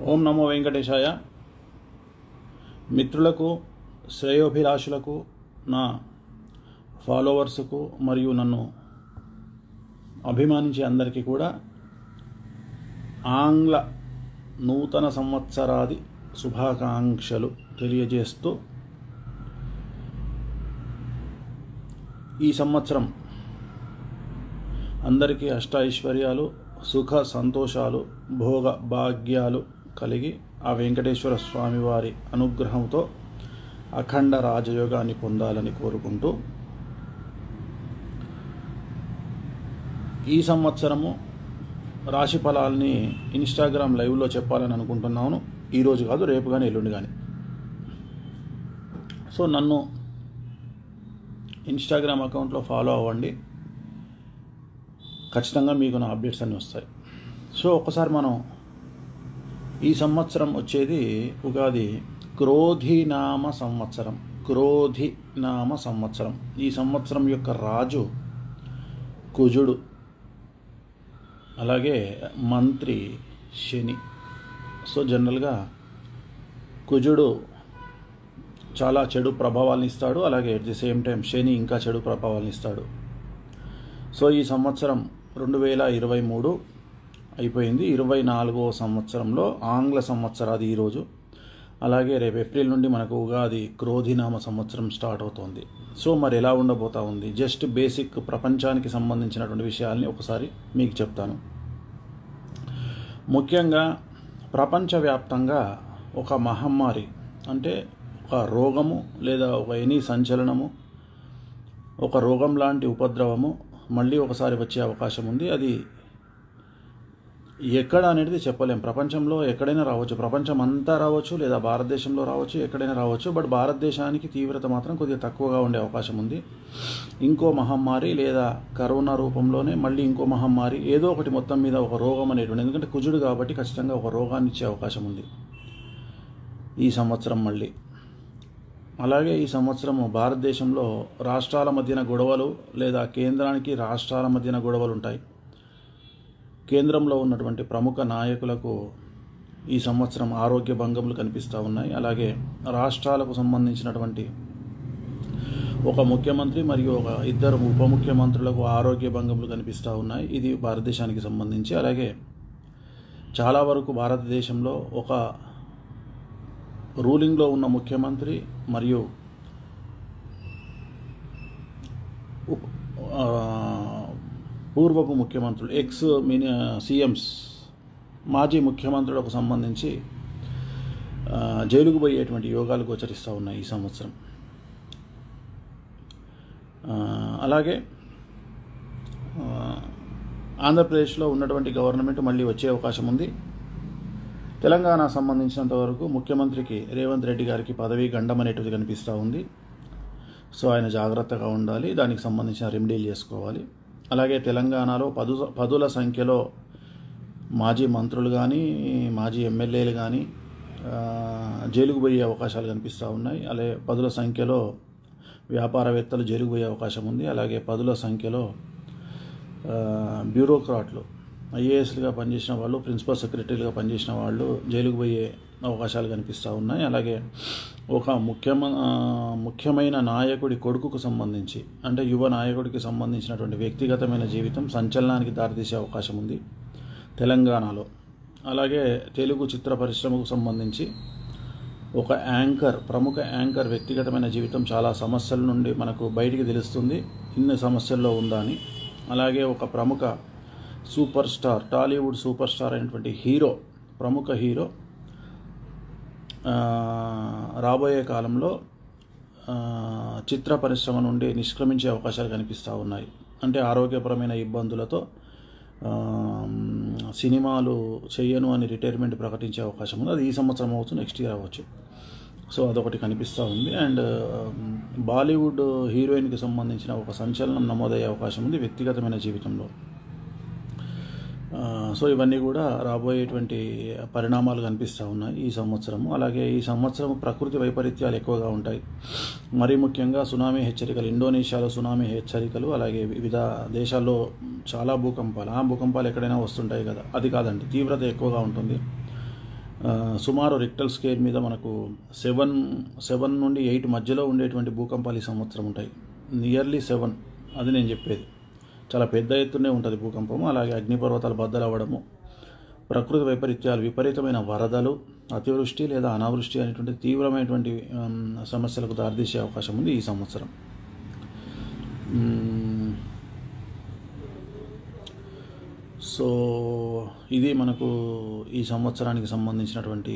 ఓం నమో వెంకటేశాయ. మిత్రులకు, శ్రేయోభిలాషులకు, నా ఫాలోవర్స్కు మరియు నన్ను అభిమానించే అందరికీ కూడా ఆంగ్ల నూతన సంవత్సరాది శుభాకాంక్షలు తెలియజేస్తూ, ఈ సంవత్సరం అందరికీ అష్టైశ్వర్యాలు, సుఖ సంతోషాలు, భోగ భాగ్యాలు కలిగి ఆ వెంకటేశ్వర స్వామి వారి అనుగ్రహంతో అఖండ రాజయోగాన్ని పొందాలని కోరుకుంటూ, ఈ సంవత్సరము రాశి ఫలాల్ని ఇన్స్టాగ్రామ్ లైవ్లో చెప్పాలని అనుకుంటున్నాను. ఈరోజు కాదు, రేపు కానీ ఎల్లుండి కానీ. సో నన్ను ఇన్స్టాగ్రామ్ అకౌంట్లో ఫాలో అవ్వండి, ఖచ్చితంగా మీకు నా అప్డేట్స్ అన్నీ వస్తాయి. సో ఒకసారి మనం ఈ సంవత్సరం వచ్చేది ఉగాది క్రోధినామ సంవత్సరం. క్రోధినామ సంవత్సరం. ఈ సంవత్సరం యొక్క రాజు కుజుడు, అలాగే మంత్రి శని. సో జనరల్గా కుజుడు చాలా చెడు ప్రభావాలను ఇస్తాడు, అలాగే అట్ ది సేమ్ టైం శని ఇంకా చెడు ప్రభావాలను ఇస్తాడు. సో ఈ సంవత్సరం 2023 అయిపోయింది. 24వ సంవత్సరంలో ఆంగ్ల సంవత్సరాది ఈరోజు. అలాగే రేపు ఏప్రిల్ నుండి మనకు ఉగాది క్రోధినామ సంవత్సరం స్టార్ట్ అవుతోంది. సో మరి ఎలా ఉండబోతా ఉంది, జస్ట్ బేసిక్ ప్రపంచానికి సంబంధించినటువంటి విషయాల్ని ఒకసారి మీకు చెప్తాను. ముఖ్యంగా ప్రపంచవ్యాప్తంగా ఒక మహమ్మారి, అంటే ఒక రోగము లేదా ఒక ఎనీ సంచలనము, ఒక రోగం లాంటి ఉపద్రవము మళ్ళీ ఒకసారి వచ్చే అవకాశం ఉంది. అది ఎక్కడ అనేది చెప్పలేం. ప్రపంచంలో ఎక్కడైనా రావచ్చు, ప్రపంచం అంతా రావచ్చు, లేదా భారతదేశంలో రావచ్చు, ఎక్కడైనా రావచ్చు. బట్ భారతదేశానికి తీవ్రత మాత్రం కొద్దిగా తక్కువగా ఉండే అవకాశం ఉంది. ఇంకో మహమ్మారి లేదా కరోనా రూపంలోనే మళ్ళీ ఇంకో మహమ్మారి, ఏదో ఒకటి మొత్తం మీద ఒక రోగం అనేటువంటి, ఎందుకంటే కుజుడు కాబట్టి ఖచ్చితంగా ఒక రోగాన్ని ఇచ్చే అవకాశం ఉంది ఈ సంవత్సరం మళ్ళీ. అలాగే ఈ సంవత్సరము భారతదేశంలో రాష్ట్రాల మధ్యన గొడవలు, లేదా కేంద్రానికి రాష్ట్రాల మధ్యన గొడవలు ఉంటాయి. కేంద్రంలో ఉన్నటువంటి ప్రముఖ నాయకులకు ఈ సంవత్సరం ఆరోగ్య భంగములు కనిపిస్తూ ఉన్నాయి. అలాగే రాష్ట్రాలకు సంబంధించినటువంటి ఒక ముఖ్యమంత్రి మరియు ఒక ఇద్దరు ఉప ముఖ్యమంత్రులకు ఆరోగ్య భంగములు కనిపిస్తూ ఉన్నాయి. ఇది భారతదేశానికి సంబంధించి. అలాగే చాలా వరకు భారతదేశంలో ఒక రూలింగ్లో ఉన్న ముఖ్యమంత్రి మరియు పూర్వపు ముఖ్యమంత్రులు, ఎక్స్ సీఎంస్, మాజీ ముఖ్యమంత్రులకు సంబంధించి జైలుకు పోయేటువంటి యోగాలు గోచరిస్తూ ఉన్నాయి ఈ సంవత్సరం. అలాగే ఆంధ్రప్రదేశ్లో ఉన్నటువంటి గవర్నమెంట్ మళ్ళీ వచ్చే అవకాశం ఉంది. తెలంగాణ సంబంధించినంత వరకు ముఖ్యమంత్రికి రేవంత్ రెడ్డి గారికి పదవీ గండం అనేటిది కనిపిస్తూ ఉంది. సో ఆయన జాగ్రత్తగా ఉండాలి, దానికి సంబంధించిన రెమెడీలు చేసుకోవాలి. అలాగే తెలంగాణలో పదుల సంఖ్యలో మాజీ మంత్రులు కానీ, మాజీ ఎమ్మెల్యేలు కానీ జైలుకు పోయే అవకాశాలు కనిపిస్తూ ఉన్నాయి. అలాగే పదుల సంఖ్యలో వ్యాపారవేత్తలు జైలుకు పోయే అవకాశం ఉంది. అలాగే పదుల సంఖ్యలో బ్యూరోక్రాట్లు, ఐఏఎస్లుగా పనిచేసిన వాళ్ళు, ప్రిన్సిపల్ సెక్రటరీలుగా పనిచేసిన వాళ్ళు జైలుకు పోయే అవకాశాలు కనిపిస్తూ ఉన్నాయి. అలాగే ఒక ముఖ్యమైన నాయకుడి కొడుకుకు సంబంధించి, అంటే యువ నాయకుడికి సంబంధించినటువంటి వ్యక్తిగతమైన జీవితం సంచలనానికి దారితీసే అవకాశం ఉంది తెలంగాణలో. అలాగే తెలుగు చిత్ర పరిశ్రమకు సంబంధించి ఒక యాంకర్, ప్రముఖ యాంకర్ వ్యక్తిగతమైన జీవితం చాలా సమస్యల నుండి మనకు బయటికి తెలుస్తుంది, ఇన్ని సమస్యల్లో ఉందా అని. అలాగే ఒక ప్రముఖ super star, Tollywood super star అయినటువంటి హీరో, ప్రముఖ హీరో రాబోయే కాలంలో చిత్ర పరిశ్రమ నుండి నిష్క్రమించే అవకాశాలు కనిపిస్తూ ఉన్నాయి. అంటే ఆరోగ్యపరమైన ఇబ్బందులతో సినిమాలు చెయ్యను అని రిటైర్మెంట్ ప్రకటించే అవకాశం ఉంది. అది ఈ సంవత్సరం అవ్వచ్చు, నెక్స్ట్ ఇయర్ అవ్వచ్చు. సో అదొకటి కనిపిస్తూ ఉంది. అండ్ బాలీవుడ్ హీరోయిన్కి సంబంధించిన ఒక సంచలనం నమోదయ్యే అవకాశం ఉంది వ్యక్తిగతమైన జీవితంలో. సో ఇవన్నీ కూడా రాబోయేటువంటి పరిణామాలు కనిపిస్తూ ఉన్నాయి ఈ సంవత్సరము. అలాగే ఈ సంవత్సరం ప్రకృతి వైపరీత్యాలు ఎక్కువగా ఉంటాయి. మరీ ముఖ్యంగా సునామీ హెచ్చరికలు, ఇండోనేషియాలో సునామీ హెచ్చరికలు, అలాగే వివిధ దేశాల్లో చాలా భూకంపాలు. ఆ భూకంపాలు ఎక్కడైనా వస్తుంటాయి కదా, అది కాదండి, తీవ్రత ఎక్కువగా ఉంటుంది. సుమారు రిక్టర్ స్కేల్ మీద మనకు 7 నుండి 8 మధ్యలో ఉండేటువంటి భూకంపాలు ఈ సంవత్సరం ఉంటాయి. నియర్లీ 7, అది నేను చెప్పేది. చాలా పెద్ద ఎత్తునే ఉంటుంది భూకంపము. అలాగే అగ్నిపర్వతాలు బద్దలవ్వడము, ప్రకృతి వైపరీత్యాలు, విపరీతమైన వరదలు, అతివృష్టి లేదా అనావృష్టి అనేటువంటి తీవ్రమైనటువంటి సమస్యలకు దారితీసే అవకాశం ఉంది ఈ సంవత్సరం. సో ఇది మనకు ఈ సంవత్సరానికి సంబంధించినటువంటి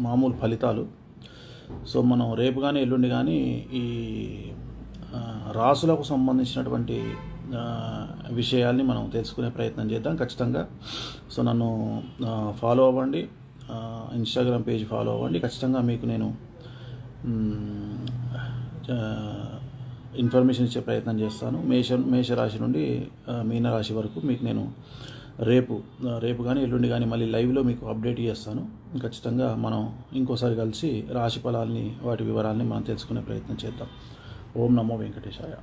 మామూలు ఫలితాలు. సో మనం రేపు కానీ ఎల్లుండి కానీ ఈ రాసులకు సంబంధించినటువంటి విషయాల్ని మనం తెలుసుకునే ప్రయత్నం చేద్దాం ఖచ్చితంగా. సో నన్ను ఫాలో అవ్వండి, ఇన్స్టాగ్రామ్ పేజ్ ఫాలో అవ్వండి. ఖచ్చితంగా మీకు నేను ఇన్ఫర్మేషన్ ఇచ్చే ప్రయత్నం చేస్తాను. మేషరాశి నుండి మీనరాశి వరకు మీకు నేను రేపు కానీ ఎల్లుండి కానీ మళ్ళీ లైవ్లో మీకు అప్డేట్ చేస్తాను. ఖచ్చితంగా మనం ఇంకోసారి కలిసి రాశి ఫలాల్ని, వాటి వివరాలని మనం తెలుసుకునే ప్రయత్నం చేద్దాం. ఓం నమో వెంకటేశాయ.